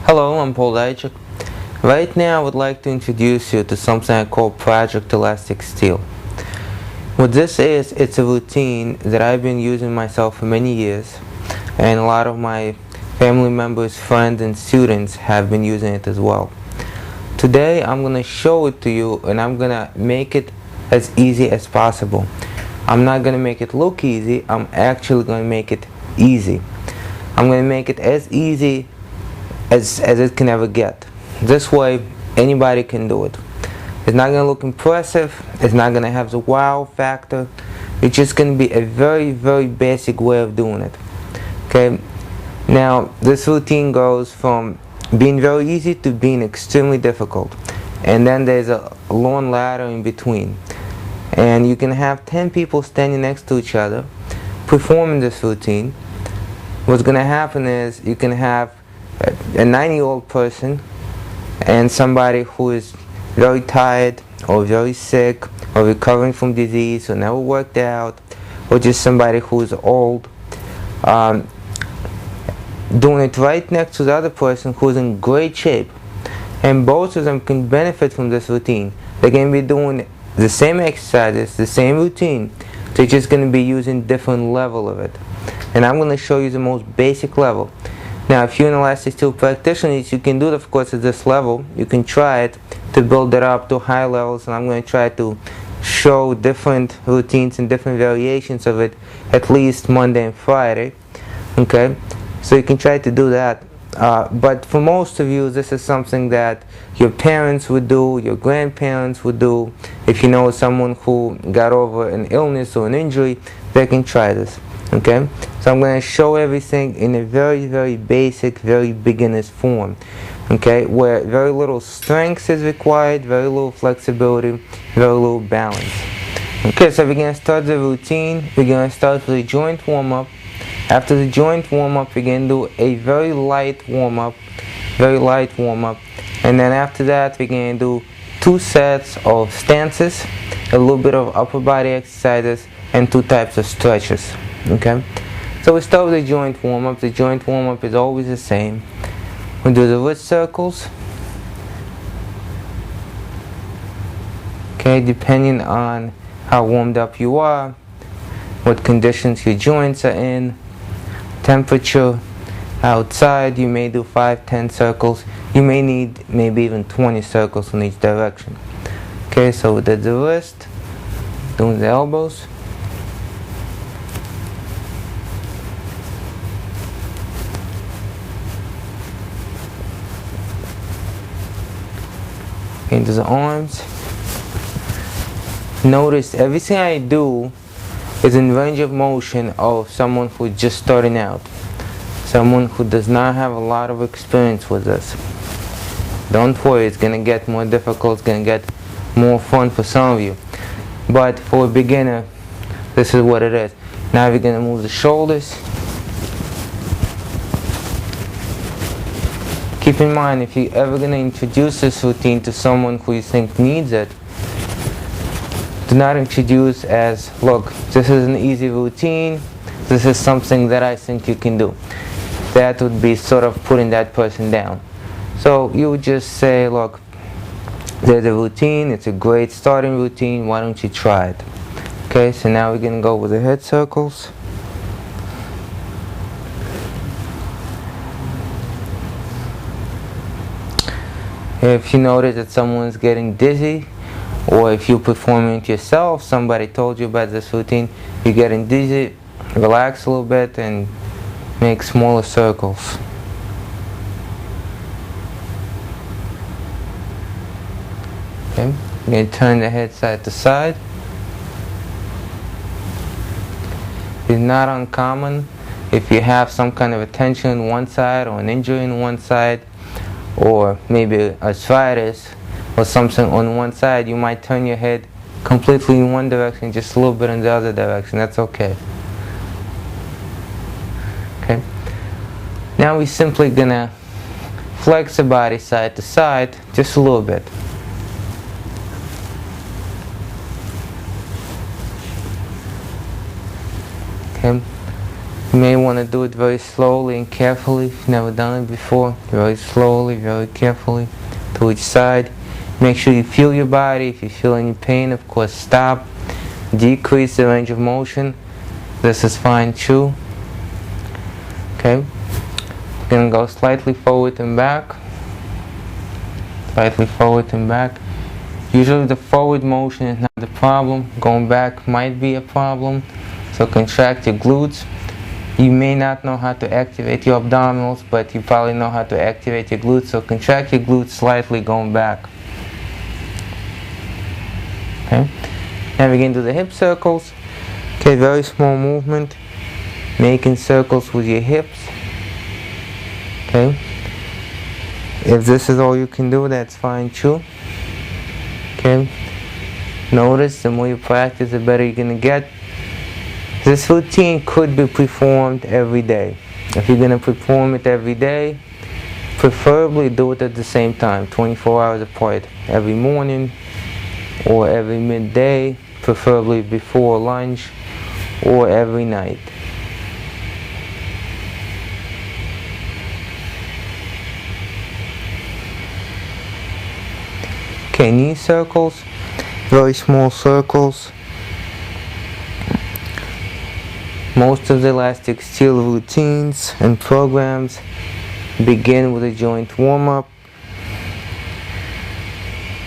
Hello, I'm Paul Dijak. Right now I would like to introduce you to something I call Project ElasticSteel. What this is, it's a routine that I've been using myself for many years, and a lot of my family members, friends, and students have been using it as well. Today I'm going to show it to you, and I'm going to make it as easy as possible. I'm not going to make it look easy, I'm actually going to make it easy. I'm going to make it as easy as it can ever get. This way anybody can do it. It's not going to look impressive, it's not going to have the wow factor, it's just going to be a very basic way of doing it. Okay, now this routine goes from being very easy to being extremely difficult, and then there's a long ladder in between, and you can have 10 people standing next to each other performing this routine. What's going to happen is you can have a 90-year-old person and somebody who is very tired or very sick or recovering from disease or never worked out, or just somebody who is old, doing it right next to the other person who is in great shape, and both of them can benefit from this routine. They can be doing the same exercises, the same routine, they're just going to be using different level of it, and I'm going to show you the most basic level. Now, if you're an ElasticSteel practitioner, you can do it, of course, at this level. You can try it to build it up to high levels, and I'm going to try to show different routines and different variations of it at least Monday and Friday. Okay, so you can try to do that. But for most of you, this is something that your parents would do, your grandparents would do. If you know someone who got over an illness or an injury, they can try this. Okay, so I'm going to show everything in a very basic, very beginner's form. Okay, where very little strength is required, very little flexibility, very little balance. Okay, so we're going to start the routine. We're going to start with a joint warm-up. After the joint warm-up, we're going to do a very light warm-up, and then after that, we're going to do 2 sets of stances, a little bit of upper body exercises, and 2 types of stretches. Okay, so we start with the joint warm-up. The joint warm-up is always the same. We do the wrist circles. Okay, depending on how warmed up you are, what conditions your joints are in, temperature outside, you may do 5-10 circles. You may need maybe even 20 circles in each direction. Okay, so we did the wrist, doing the elbows. Into the arms. Notice everything I do is in range of motion of someone who's just starting out, someone who does not have a lot of experience with this. Don't worry, it's going to get more difficult, it's going to get more fun for some of you, but for a beginner, this is what it is. Now we're going to move the shoulders. Keep in mind, if you're ever going to introduce this routine to someone who you think needs it, do not introduce as, look, this is an easy routine, this is something that I think you can do. That would be sort of putting that person down. So you would just say, look, there's a routine, it's a great starting routine, why don't you try it? Okay, so now we're going to go with the head circles. If you notice that someone's getting dizzy, or if you're performing it yourself, somebody told you about this routine, you're getting dizzy, relax a little bit and make smaller circles. Okay, you're going to turn the head side to side. It's not uncommon if you have some kind of a tension on one side or an injury on one side, or maybe arthritis or something on one side, you might turn your head completely in one direction, just a little bit in the other direction. That's okay. Okay. Now we're simply gonna flex the body side to side just a little bit. Okay. You may want to do it very slowly and carefully if you've never done it before. Very slowly, very carefully to each side. Make sure you feel your body. If you feel any pain, of course, stop. Decrease the range of motion. This is fine too. Okay. You're going to go slightly forward and back. Slightly forward and back. Usually the forward motion is not the problem. Going back might be a problem. So contract your glutes. You may not know how to activate your abdominals, but you probably know how to activate your glutes. So contract your glutes slightly going back. Okay. Now we can do the hip circles. Okay, very small movement. Making circles with your hips. Okay. If this is all you can do, that's fine too. Okay. Notice the more you practice, the better you're gonna get. This routine could be performed every day. If you're gonna perform it every day, preferably do it at the same time, 24 hours apart, every morning or every midday, preferably before lunch, or every night. Okay, knee circles, very small circles. Most of the ElasticSteel routines and programs begin with a joint warm-up.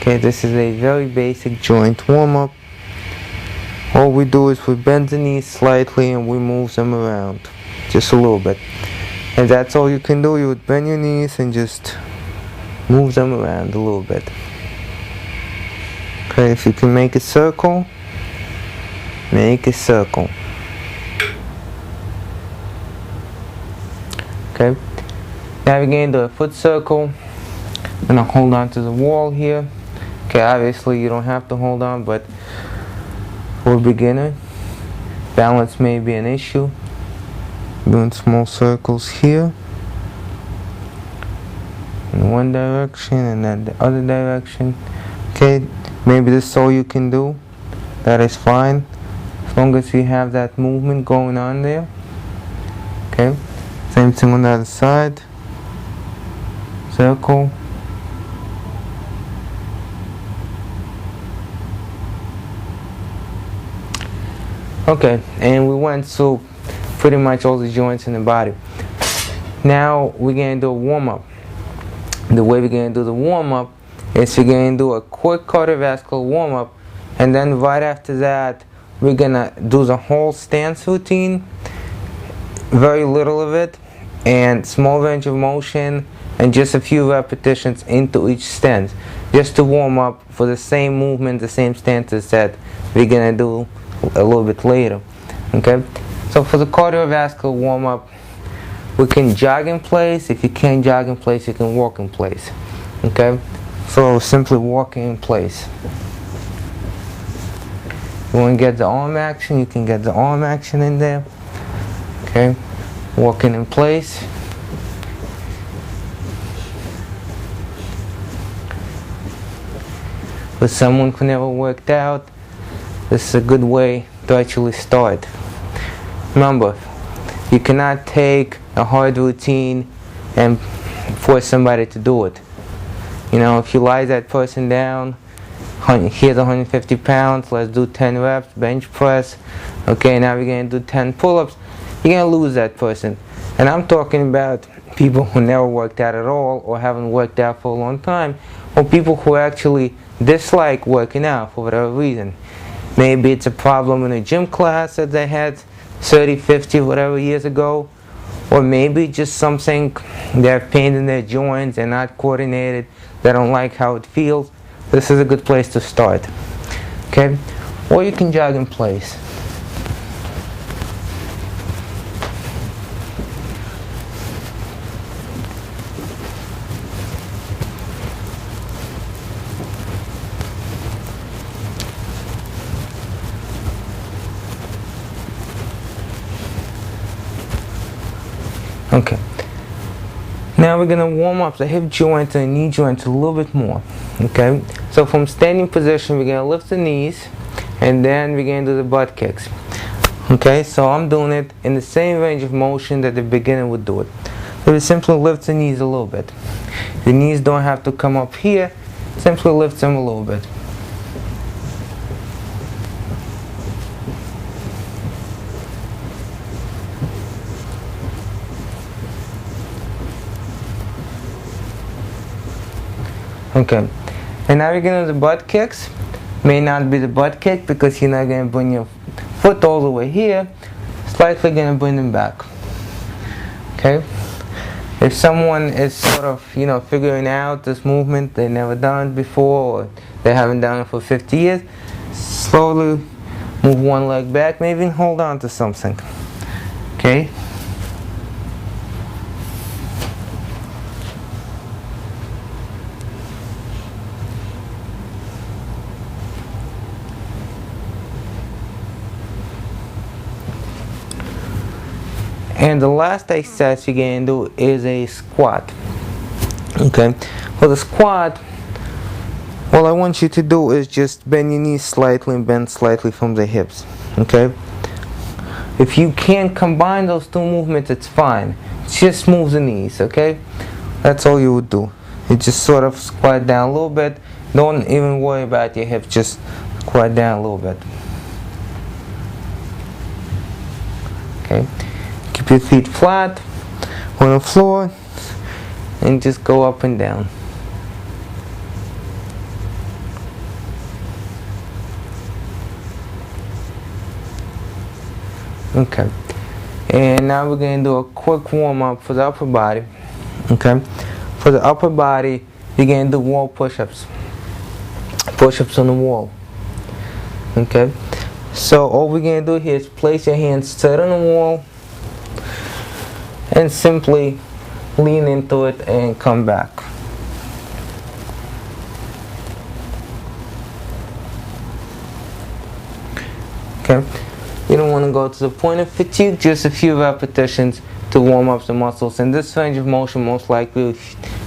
Okay, this is a very basic joint warm-up. All we do is we bend the knees slightly and we move them around just a little bit. And that's all you can do. You would bend your knees and just move them around a little bit. Okay, if you can make a circle, make a circle. Okay, now we're going to do a foot circle. I'm going to hold on to the wall here. Okay, obviously you don't have to hold on, but for a beginner, balance may be an issue. Doing small circles here. In one direction and then the other direction. Okay, maybe this is all you can do. That is fine. As long as you have that movement going on there. Okay. Same thing on the other side. Circle. Okay, and we went through pretty much all the joints in the body. Now we're going to do a warm-up. The way we're going to do the warm-up is we're going to do a quick cardiovascular warm-up, and then right after that we're going to do the whole stance routine. Very little of it, and small range of motion, and just a few repetitions into each stance, just to warm up for the same movement, the same stances that we're gonna do a little bit later. Okay, so for the cardiovascular warm up, we can jog in place. If you can't jog in place, you can walk in place. Okay, so simply walking in place. You want to get the arm action, you can get the arm action in there. Okay, walking in place. For someone who never worked out, this is a good way to actually start. Remember, you cannot take a hard routine and force somebody to do it. You know, if you lie that person down, here's 150 pounds, let's do 10 reps, bench press. Okay, now we're going to do 10 pull-ups. You're going to lose that person. And I'm talking about people who never worked out at all or haven't worked out for a long time, or people who actually dislike working out for whatever reason. Maybe it's a problem in a gym class that they had 30, 50, whatever years ago, or maybe just something, they have pain in their joints, they're not coordinated, they don't like how it feels. This is a good place to start. Okay? Or you can jog in place. Okay, now we're going to warm up the hip joint and the knee joint a little bit more. Okay, so from standing position we're going to lift the knees, and then we're going to do the butt kicks. Okay, so I'm doing it in the same range of motion that the beginner would do it. So we simply lift the knees a little bit. The knees don't have to come up here, simply lift them a little bit. Okay, and now you're going to do the butt kicks. May not be the butt kick because you're not going to bring your foot all the way here, slightly going to bring them back. Okay, if someone is sort of figuring out this movement, they never done it before, or they haven't done it for 50 years, slowly move one leg back, maybe even hold on to something. Okay. And the last exercise you're going to do is a squat. Okay, for the squat, all I want you to do is just bend your knees slightly and bend slightly from the hips. Okay, if you can't combine those two movements, it's fine. Just move the knees. Okay, that's all you would do. You just sort of squat down a little bit. Don't even worry about your hips, just squat down a little bit. Okay. Keep your feet flat on the floor and just go up and down. Okay, and now we're going to do a quick warm-up for the upper body. Okay, for the upper body, you're going to do wall push-ups. Push-ups on the wall. Okay, so all we're going to do here is place your hands straight on the wall and simply lean into it and come back. Okay, you don't want to go to the point of fatigue, just a few repetitions to warm up the muscles. In this range of motion, most likely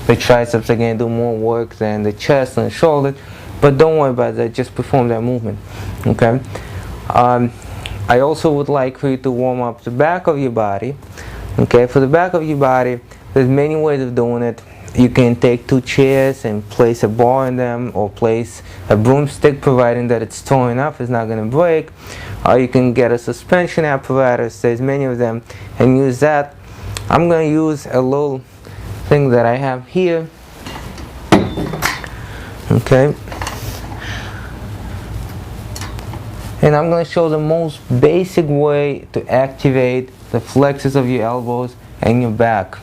the triceps are going to do more work than the chest and the shoulder, but don't worry about that, just perform that movement. Okay, I also would like for you to warm up the back of your body. Okay, for the back of your body, there's many ways of doing it. You can take two chairs and place a bar in them, or place a broomstick, providing that it's tall enough, it's not going to break. Or you can get a suspension apparatus, there's many of them, and use that. I'm going to use a little thing that I have here. Okay. And I'm going to show the most basic way to activate the flexors of your elbows and your back.